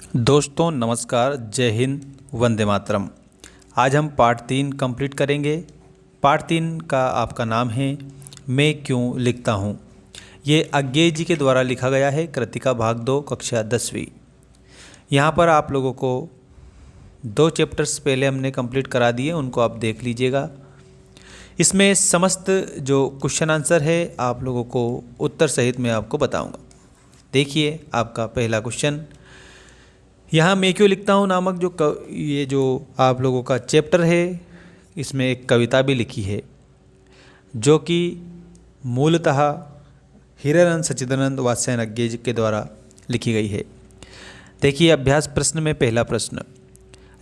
दोस्तों नमस्कार, जय हिंद, वंदे मातरम। आज हम पार्ट 3 कंप्लीट करेंगे। पार्ट 3 का आपका नाम है मैं क्यों लिखता हूँ। ये अज्ञेय जी के द्वारा लिखा गया है। कृतिका भाग 2 कक्षा 10वीं। यहाँ पर आप लोगों को 2 चैप्टर्स पहले हमने कंप्लीट करा दिए, उनको आप देख लीजिएगा। इसमें समस्त जो क्वेश्चन आंसर है आप लोगों को उत्तर सहित मैं आपको बताऊँगा। देखिए आपका पहला क्वेश्चन, यहाँ मैं क्यों लिखता हूँ नामक ये जो आप लोगों का चैप्टर है, इसमें एक कविता भी लिखी है जो कि मूलतः हीरानंद सच्चिदानंद वात्स्यायन अज्ञेय के द्वारा लिखी गई है। देखिए अभ्यास प्रश्न में पहला प्रश्न,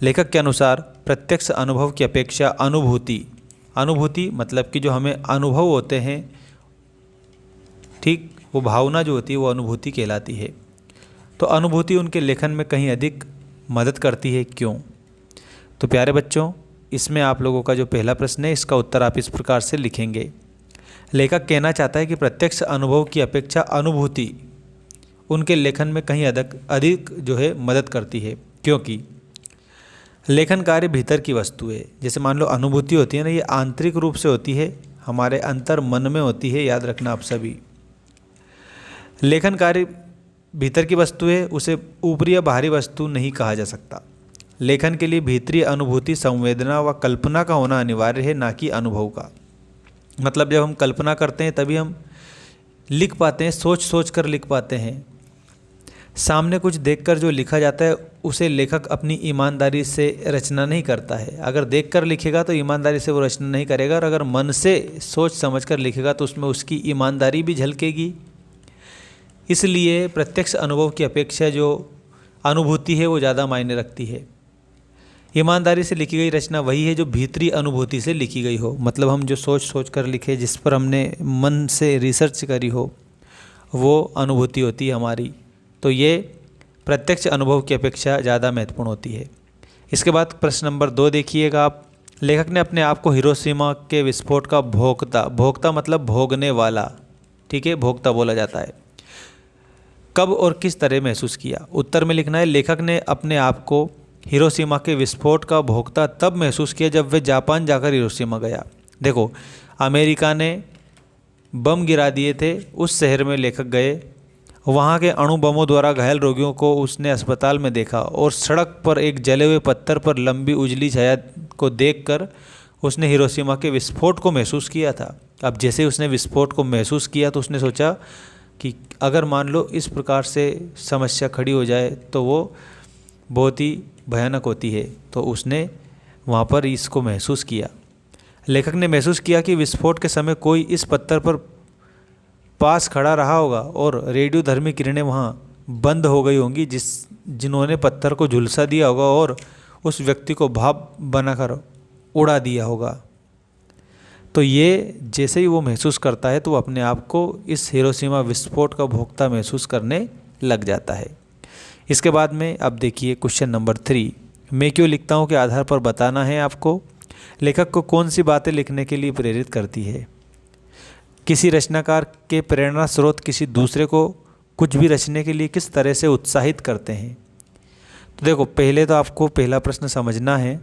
लेखक के अनुसार प्रत्यक्ष अनुभव की अपेक्षा अनुभूति मतलब कि जो हमें अनुभव होते हैं, ठीक, वो भावना जो होती है वो अनुभूति कहलाती है। तो अनुभूति उनके लेखन में कहीं अधिक मदद करती है, क्यों? तो प्यारे बच्चों, इसमें आप लोगों का जो पहला प्रश्न है इसका उत्तर आप इस प्रकार से लिखेंगे। लेखक कहना चाहता है कि प्रत्यक्ष अनुभव की अपेक्षा अनुभूति उनके लेखन में कहीं अधिक जो है मदद करती है, क्योंकि लेखन कार्य भीतर की वस्तु है। जैसे मान लो अनुभूति होती है ना, ये आंतरिक रूप से होती है, हमारे अंतर मन में होती है, याद रखना आप सभी। लेखन कार्य भीतर की वस्तु है, उसे ऊपरी या बाहरी वस्तु नहीं कहा जा सकता। लेखन के लिए भीतरी अनुभूति, संवेदना व कल्पना का होना अनिवार्य है, ना कि अनुभव का। मतलब जब हम कल्पना करते हैं तभी हम लिख पाते हैं, सोच सोच कर लिख पाते हैं। सामने कुछ देखकर जो लिखा जाता है उसे लेखक अपनी ईमानदारी से रचना नहीं करता है। अगर देखकर लिखेगा तो ईमानदारी से वो रचना नहीं करेगा, और अगर मन से सोच समझकर लिखेगा तो उसमें उसकी ईमानदारी भी झलकेगी। इसलिए प्रत्यक्ष अनुभव की अपेक्षा जो अनुभूति है वो ज़्यादा मायने रखती है। ईमानदारी से लिखी गई रचना वही है जो भीतरी अनुभूति से लिखी गई हो। मतलब हम जो सोच सोच कर लिखे, जिस पर हमने मन से रिसर्च करी हो, वो अनुभूति होती है हमारी। तो ये प्रत्यक्ष अनुभव की अपेक्षा ज़्यादा महत्वपूर्ण होती है। इसके बाद प्रश्न नंबर 2 देखिएगा आप। लेखक ने अपने आप को हिरोशिमा के विस्फोट का भोक्ता मतलब भोगने वाला, ठीक है, भोक्ता बोला जाता है, कब और किस तरह महसूस किया? उत्तर में लिखना है, लेखक ने अपने आप को हिरोशिमा के विस्फोट का भोक्ता तब महसूस किया जब वे जापान जाकर हिरोशिमा गया। देखो, अमेरिका ने बम गिरा दिए थे, उस शहर में लेखक गए, वहाँ के अणु बमों द्वारा घायल रोगियों को उसने अस्पताल में देखा, और सड़क पर एक जले हुए पत्थर पर लंबी उजली छाया को देखकर उसने हिरोशिमा के विस्फोट को महसूस किया था। अब जैसे उसने विस्फोट को महसूस किया तो उसने सोचा कि अगर मान लो इस प्रकार से समस्या खड़ी हो जाए तो वो बहुत ही भयानक होती है। तो उसने वहाँ पर इसको महसूस किया। लेखक ने महसूस किया कि विस्फोट के समय कोई इस पत्थर पर पास खड़ा रहा होगा और रेडियोधर्मी किरणें वहाँ बंद हो गई होंगी, जिन्होंने पत्थर को झुलसा दिया होगा और उस व्यक्ति को भाप बनाकर उड़ा दिया होगा। तो ये जैसे ही वो महसूस करता है तो वो अपने आप को इस हिरोशिमा विस्फोट का भोक्ता महसूस करने लग जाता है। इसके बाद में अब देखिए क्वेश्चन नंबर 3, मैं क्यों लिखता हूँ के आधार पर बताना है आपको लेखक को कौन सी बातें लिखने के लिए प्रेरित करती है। किसी रचनाकार के प्रेरणा स्रोत किसी दूसरे को कुछ भी रचने के लिए किस तरह से उत्साहित करते हैं। तो देखो, पहले तो आपको पहला प्रश्न समझना है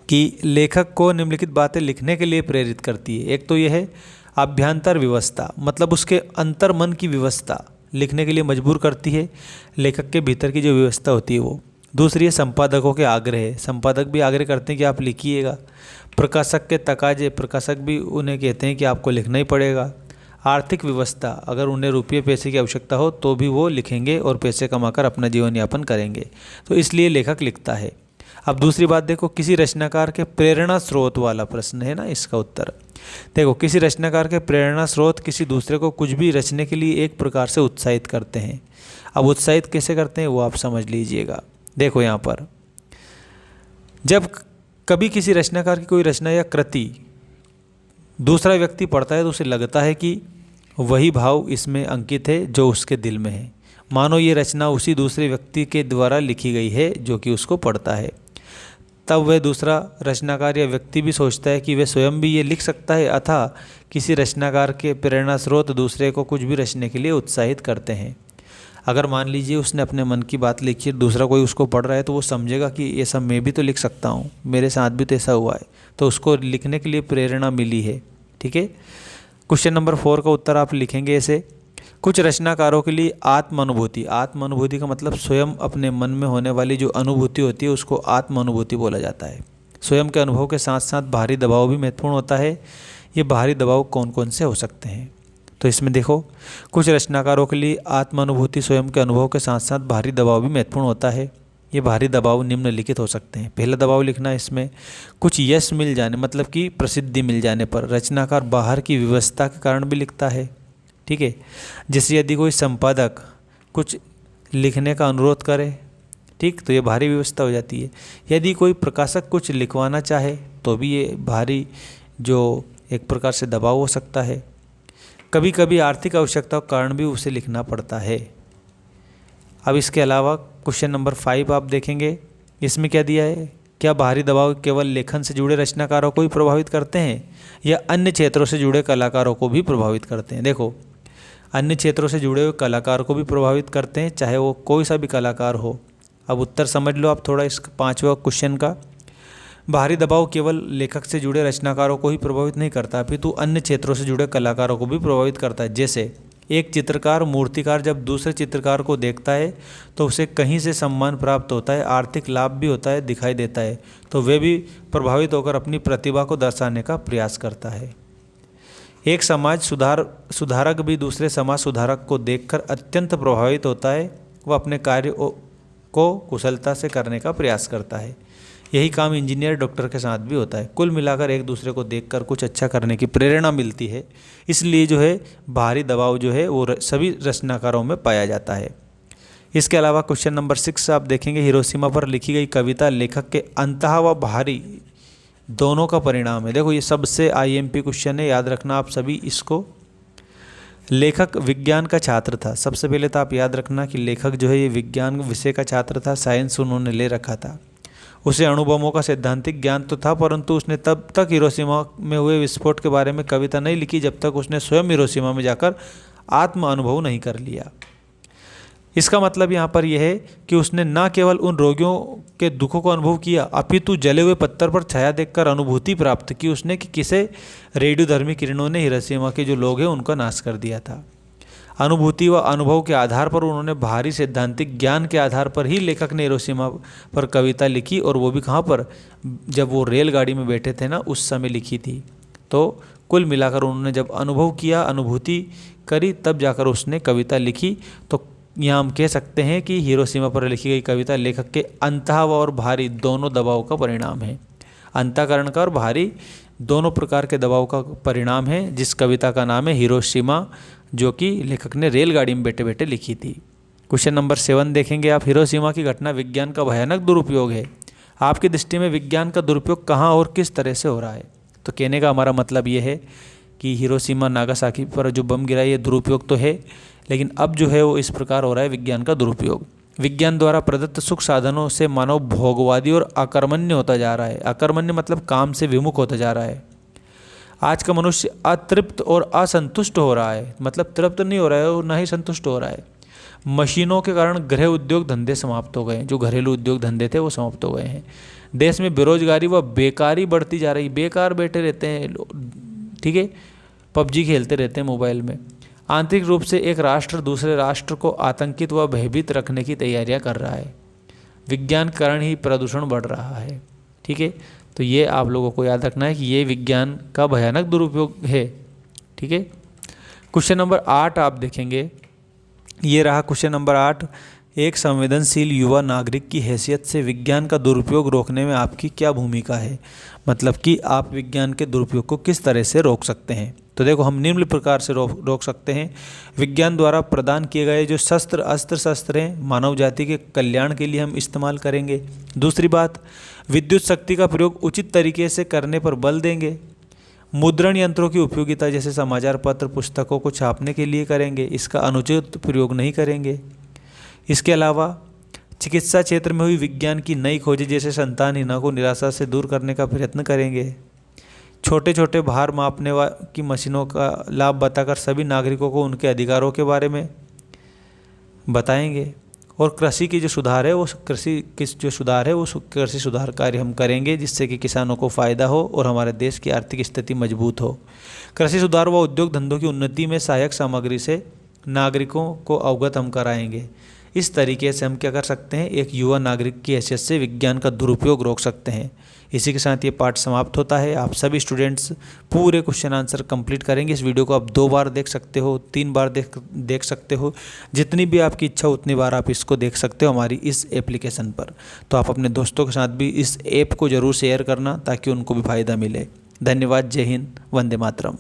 कि लेखक को निम्नलिखित बातें लिखने के लिए प्रेरित करती है। एक तो यह है अभ्यंतर व्यवस्था, मतलब उसके अंतर मन की व्यवस्था लिखने के लिए मजबूर करती है, लेखक के भीतर की जो व्यवस्था होती है वो। दूसरी है संपादकों के आग्रह, संपादक भी आग्रह करते हैं कि आप लिखिएगा। प्रकाशक के तकाजे, प्रकाशक भी उन्हें कहते हैं कि आपको लिखना ही पड़ेगा। आर्थिक व्यवस्था, अगर उन्हें रुपये पैसे की आवश्यकता हो तो भी वो लिखेंगे और पैसे कमाकर अपना जीवन यापन करेंगे, तो इसलिए लेखक लिखता है। अब दूसरी बात देखो, किसी रचनाकार के प्रेरणा स्रोत वाला प्रश्न है ना, इसका उत्तर देखो, किसी रचनाकार के प्रेरणा स्रोत किसी दूसरे को कुछ भी रचने के लिए एक प्रकार से उत्साहित करते हैं। अब उत्साहित कैसे करते हैं वो आप समझ लीजिएगा। देखो यहाँ पर जब कभी किसी रचनाकार की कोई रचना या कृति दूसरा व्यक्ति पढ़ता है तो उसे लगता है कि वही भाव इसमें अंकित है जो उसके दिल में है। मानो ये रचना उसी दूसरे व्यक्ति के द्वारा लिखी गई है जो कि उसको पढ़ता है। तब वह दूसरा रचनाकार या व्यक्ति भी सोचता है कि वह स्वयं भी ये लिख सकता है। अतः किसी रचनाकार के प्रेरणा स्रोत दूसरे को कुछ भी रचने के लिए उत्साहित करते हैं। अगर मान लीजिए उसने अपने मन की बात लिखी, दूसरा कोई उसको पढ़ रहा है, तो वो समझेगा कि ये सब मैं भी तो लिख सकता हूँ, मेरे साथ भी तो ऐसा हुआ है, तो उसको लिखने के लिए प्रेरणा मिली है। ठीक है। क्वेश्चन नंबर 4 का उत्तर आप लिखेंगे ऐसे, कुछ रचनाकारों के लिए आत्म अनुभूति, आत्म अनुभूति का मतलब स्वयं अपने मन में होने वाली जो अनुभूति होती है उसको आत्म अनुभूति बोला जाता है। स्वयं के अनुभव के साथ साथ बाहरी दबाव भी महत्वपूर्ण होता है। ये बाहरी दबाव कौन कौन से हो सकते हैं? तो इसमें देखो, कुछ रचनाकारों के लिए आत्म अनुभूति स्वयं के अनुभव के साथ साथ बाहरी दबाव भी महत्वपूर्ण होता है। ये बाहरी दबाव निम्नलिखित हो सकते हैं। पहला दबाव लिखना है इसमें, कुछ यश मिल जाने, मतलब कि प्रसिद्धि मिल जाने पर रचनाकार बाहर की व्यवस्था के कारण भी लिखता है। ठीक है। जैसे यदि कोई संपादक कुछ लिखने का अनुरोध करे, ठीक, तो ये बाहरी व्यवस्था हो जाती है। यदि कोई प्रकाशक कुछ लिखवाना चाहे तो भी ये बाहरी जो एक प्रकार से दबाव हो सकता है। कभी कभी आर्थिक आवश्यकताओं के कारण भी उसे लिखना पड़ता है। अब इसके अलावा क्वेश्चन नंबर 5 आप देखेंगे, इसमें क्या दिया है, क्या बाहरी दबाव केवल लेखन से जुड़े रचनाकारों को ही प्रभावित करते हैं या अन्य क्षेत्रों से जुड़े कलाकारों को भी प्रभावित करते हैं? देखो, अन्य क्षेत्रों से जुड़े हुए कलाकार को भी प्रभावित करते हैं, चाहे वो कोई सा भी कलाकार हो। अब उत्तर समझ लो आप थोड़ा इस 5वां क्वेश्चन का। बाहरी दबाव केवल लेखक से जुड़े रचनाकारों को ही प्रभावित नहीं करता, अपितु अन्य क्षेत्रों से जुड़े कलाकारों को भी प्रभावित करता है। जैसे एक चित्रकार, मूर्तिकार जब दूसरे चित्रकार को देखता है तो उसे कहीं से सम्मान प्राप्त होता है, आर्थिक लाभ भी होता है, दिखाई देता है, तो वे भी प्रभावित होकर अपनी प्रतिभा को दर्शाने का प्रयास करता है। एक समाज सुधारक भी दूसरे समाज सुधारक को देखकर अत्यंत प्रभावित होता है, वह अपने कार्य को कुशलता से करने का प्रयास करता है। यही काम इंजीनियर, डॉक्टर के साथ भी होता है। कुल मिलाकर एक दूसरे को देखकर कुछ अच्छा करने की प्रेरणा मिलती है। इसलिए जो है बाहरी दबाव जो है वो सभी रचनाकारों में पाया जाता है। इसके अलावा क्वेश्चन नंबर 6 आप देखेंगे, हिरोशिमा पर लिखी गई कविता लेखक के अंतः व बाहरी दोनों का परिणाम है। देखो, ये सबसे IMP क्वेश्चन है, याद रखना आप सभी इसको। लेखक विज्ञान का छात्र था। सबसे पहले तो आप याद रखना कि लेखक जो है ये विज्ञान विषय का छात्र था, साइंस उन्होंने ले रखा था। उसे अणुबमों का सैद्धांतिक ज्ञान तो था, परंतु उसने तब तक हिरोशिमा में हुए विस्फोट के बारे में कविता नहीं लिखी जब तक उसने स्वयं हिरोशिमा में जाकर आत्म अनुभव नहीं कर लिया। इसका मतलब यहाँ पर यह है कि उसने न केवल उन रोगियों के दुखों को अनुभव किया, अपितु जले हुए पत्थर पर छाया देखकर अनुभूति प्राप्त की उसने कि किसे रेडियोधर्मी किरणों ने हिरोशिमा के जो लोग हैं उनका नाश कर दिया था। अनुभूति व अनुभव के आधार पर उन्होंने बाहरी सैद्धांतिक ज्ञान के आधार पर ही लेखक ने हिरोशिमा पर कविता लिखी, और वो भी कहाँ पर, जब वो रेलगाड़ी में बैठे थे ना, उस समय लिखी थी। तो कुल मिलाकर उन्होंने जब अनुभव किया, अनुभूति करी, तब जाकर उसने कविता लिखी। तो यहाँ हम कह सकते हैं कि हिरोशिमा पर लिखी गई कविता लेखक के अंतः और बाहरी दोनों दबाव का परिणाम है। अंतःकरण का और बाहरी दोनों प्रकार के दबाव का परिणाम है, जिस कविता का नाम है हिरोशिमा, जो कि लेखक ने रेलगाड़ी में बैठे बैठे लिखी थी। क्वेश्चन नंबर 7 देखेंगे आप, हिरोशिमा की घटना विज्ञान का भयानक दुरुपयोग है। आपकी दृष्टि में विज्ञान का दुरुपयोग कहाँ और किस तरह से हो रहा है? तो कहने का हमारा मतलब ये है कि हिरोशिमा नागासाकी पर जो बम गिरा, ये दुरुपयोग तो है, लेकिन अब जो है वो इस प्रकार हो रहा है विज्ञान का दुरुपयोग। विज्ञान द्वारा प्रदत्त सुख साधनों से मानव भोगवादी और अकर्मण्य होता जा रहा है। अकर्मण्य मतलब काम से विमुख होता जा रहा है। आज का मनुष्य अतृप्त और असंतुष्ट हो रहा है, मतलब तृप्त नहीं हो रहा है और ना ही संतुष्ट हो रहा है। मशीनों के कारण गृह उद्योग धंधे समाप्त हो गए, जो घरेलू उद्योग धंधे थे वो समाप्त हो गए हैं। देश में बेरोजगारी व बेकारी बढ़ती जा रही, बेकार बैठे रहते हैं, ठीक है, PUBG खेलते रहते हैं मोबाइल में। आंतरिक रूप से एक राष्ट्र दूसरे राष्ट्र को आतंकित व भयभीत रखने की तैयारियां कर रहा है। विज्ञान के कारण ही प्रदूषण बढ़ रहा है। ठीक है, तो ये आप लोगों को याद रखना है कि ये विज्ञान का भयानक दुरुपयोग है। ठीक है। क्वेश्चन नंबर 8 आप देखेंगे, ये रहा क्वेश्चन नंबर 8। एक संवेदनशील युवा नागरिक की हैसियत से विज्ञान का दुरुपयोग रोकने में आपकी क्या भूमिका है? मतलब कि आप विज्ञान के दुरुपयोग को किस तरह से रोक सकते हैं? तो देखो, हम निम्न प्रकार से रोक सकते हैं। विज्ञान द्वारा प्रदान किए गए जो अस्त्र शस्त्र हैं, मानव जाति के कल्याण के लिए हम इस्तेमाल करेंगे। दूसरी बात, विद्युत शक्ति का प्रयोग उचित तरीके से करने पर बल देंगे। मुद्रण यंत्रों की उपयोगिता जैसे समाचार पत्र, पुस्तकों को छापने के लिए करेंगे, इसका अनुचित प्रयोग नहीं करेंगे। इसके अलावा चिकित्सा क्षेत्र में हुई विज्ञान की नई खोजें जैसे संतानहीनता को निराशा से दूर करने का प्रयत्न करेंगे। छोटे छोटे भार मापने की मशीनों का लाभ बताकर सभी नागरिकों को उनके अधिकारों के बारे में बताएंगे। और कृषि की जो सुधार है वो कृषि सुधार कार्य हम करेंगे जिससे कि किसानों को फ़ायदा हो और हमारे देश की आर्थिक स्थिति मजबूत हो। कृषि सुधार व उद्योग धंधों की उन्नति में सहायक सामग्री से नागरिकों को अवगत हम कराएंगे। इस तरीके से हम क्या कर सकते हैं, एक युवा नागरिक की हैसियत से विज्ञान का दुरुपयोग रोक सकते हैं। इसी के साथ ये पाठ समाप्त होता है। आप सभी स्टूडेंट्स पूरे क्वेश्चन आंसर कंप्लीट करेंगे। इस वीडियो को आप 2 बार देख सकते हो, 3 बार देख सकते हो, जितनी भी आपकी इच्छा उतनी बार आप इसको देख सकते हो हमारी इस एप्लीकेशन पर। तो आप अपने दोस्तों के साथ भी इस ऐप को ज़रूर शेयर करना ताकि उनको भी फ़ायदा मिले। धन्यवाद। जय हिंद। वंदे मातरम।